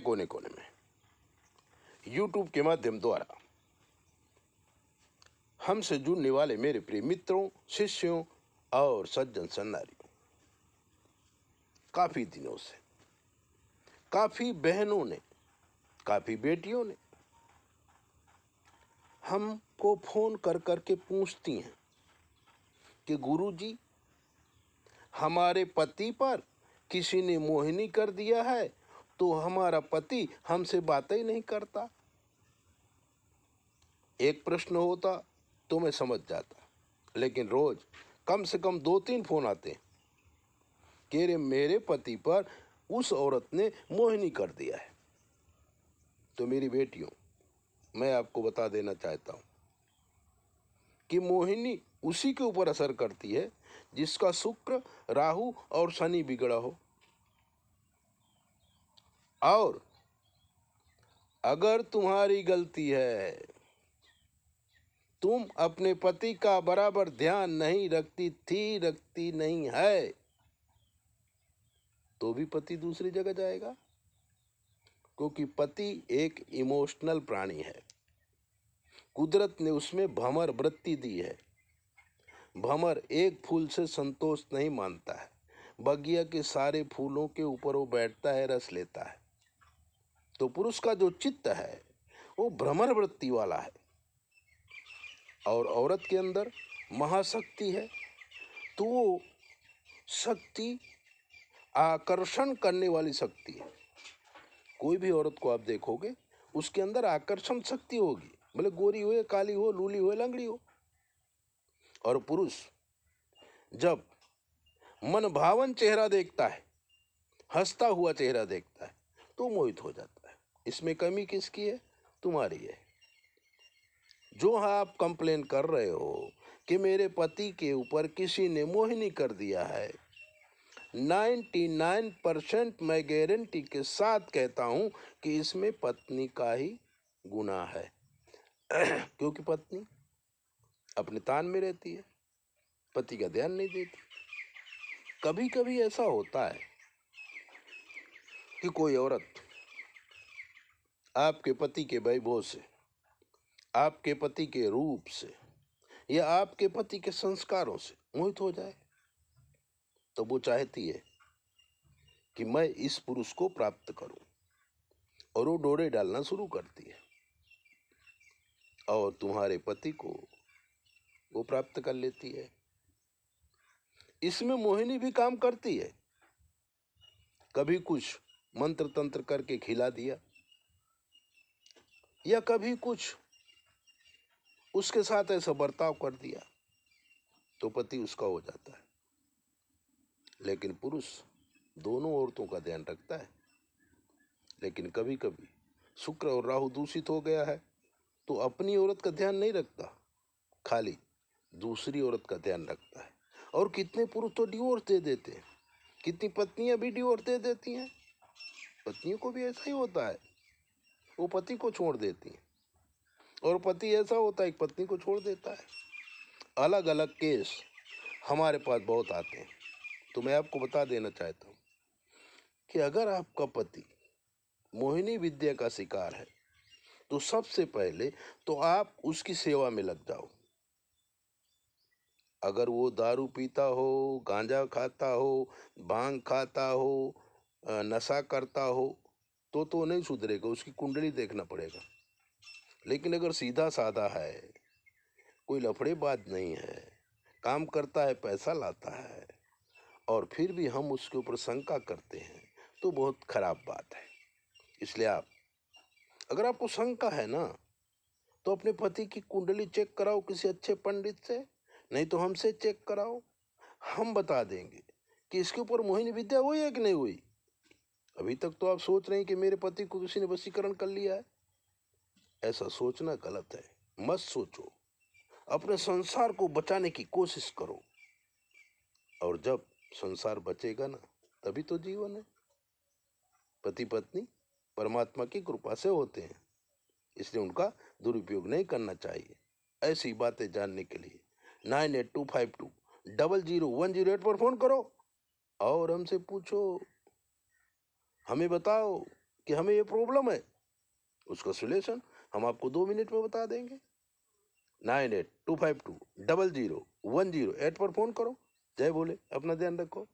कोने कोने में YouTube के माध्यम द्वारा हमसे जुड़ने वाले मेरे प्रिय मित्रों, शिष्यों और सज्जन सन्नारियों, काफी दिनों से काफी बहनों ने, काफी बेटियों ने हमको फोन कर करके पूछती हैं कि गुरुजी, हमारे पति पर किसी ने मोहिनी कर दिया है तो हमारा पति हमसे बातें ही नहीं करता। एक प्रश्न होता तो मैं समझ जाता, लेकिन रोज कम से कम 2-3 फोन आते हैं कि रे मेरे पति पर उस औरत ने मोहिनी कर दिया है। तो मेरी बेटियों, मैं आपको बता देना चाहता हूं कि मोहिनी उसी के ऊपर असर करती है जिसका शुक्र, राहु और शनि बिगड़ा हो। और अगर तुम्हारी गलती है, तुम अपने पति का बराबर ध्यान नहीं रखती नहीं है, तो भी पति दूसरी जगह जाएगा, क्योंकि पति एक इमोशनल प्राणी है। कुदरत ने उसमें भंवर वृत्ति दी है। भंवर एक फूल से संतोष नहीं मानता है, बगिया के सारे फूलों के ऊपर वो बैठता है, रस लेता है। तो पुरुष का जो चित्त है वो भ्रमर वृत्ति वाला है, और औरत के अंदर महाशक्ति है। तो वो शक्ति आकर्षण करने वाली शक्ति है। कोई भी औरत को आप देखोगे, उसके अंदर आकर्षण शक्ति होगी, भले गोरी हो, काली हो, लूली हो, लंगड़ी हो। और पुरुष जब मन भावन चेहरा देखता है, हंसता हुआ चेहरा देखता है, तो मोहित हो जाता है। इसमें कमी किसकी है? तुम्हारी है। जो आप कंप्लेन कर रहे हो कि मेरे पति के ऊपर किसी ने मोहिनी कर दिया है, 99% मैं गारंटी के साथ कहता हूं कि इसमें पत्नी का ही गुनाह है। क्योंकि पत्नी अपने तान में रहती है, पति का ध्यान नहीं देती। कभी कभी ऐसा होता है कि कोई औरत आपके पति के वैभव से, आपके पति के रूप से या आपके पति के संस्कारों से मोहित हो जाए, तो वो चाहती है कि मैं इस पुरुष को प्राप्त करूं, और वो डोरे डालना शुरू करती है और तुम्हारे पति को वो प्राप्त कर लेती है। इसमें मोहिनी भी काम करती है। कभी कुछ मंत्र तंत्र करके खिला दिया, या कभी कुछ उसके साथ ऐसा बर्ताव कर दिया, तो पति उसका हो जाता है। लेकिन पुरुष दोनों औरतों का ध्यान रखता है। लेकिन कभी कभी शुक्र और राहु दूषित हो गया है तो अपनी औरत का ध्यान नहीं रखता, खाली दूसरी औरत का ध्यान रखता है। और कितने पुरुष तो डिवोर्स दे देते हैं, कितनी पत्नियां भी डिवोर्स दे देती हैं। पत्नियों को भी ऐसा ही होता है, वो पति को छोड़ देती हैं, और पति ऐसा होता है कि पत्नी को छोड़ देता है। अलग अलग केस हमारे पास बहुत आते हैं। तो मैं आपको बता देना चाहता हूँ कि अगर आपका पति मोहिनी विद्या का शिकार है, तो सबसे पहले तो आप उसकी सेवा में लग जाओ। अगर वो दारू पीता हो, गांजा खाता हो, भांग खाता हो, नशा करता हो, तो नहीं सुधरेगा, उसकी कुंडली देखना पड़ेगा। लेकिन अगर सीधा साधा है, कोई लफड़ेबाज नहीं है, काम करता है, पैसा लाता है, और फिर भी हम उसके ऊपर शंका करते हैं, तो बहुत खराब बात है। इसलिए अगर आपको शंका है ना, तो अपने पति की कुंडली चेक कराओ किसी अच्छे पंडित से, नहीं तो हमसे चेक कराओ। हम बता देंगे कि इसके ऊपर मोहिनी विद्या हुई है कि नहीं हुई। अभी तक तो आप सोच रहे हैं कि मेरे पति को किसी ने वशीकरण कर लिया है। ऐसा सोचना गलत है, मत सोचो। अपने संसार को बचाने की कोशिश करो, और जब संसार बचेगा ना, तभी तो जीवन है। पति पत्नी परमात्मा की कृपा से होते हैं, इसलिए उनका दुरुपयोग नहीं करना चाहिए। ऐसी बातें जानने के लिए 9825200108 पर फोन करो और हमसे पूछो, हमें बताओ कि हमें ये प्रॉब्लम है, उसका सोल्यूशन हम आपको 2 मिनट में बता देंगे। 9825200108 पर फ़ोन करो। जय भोले, अपना ध्यान रखो।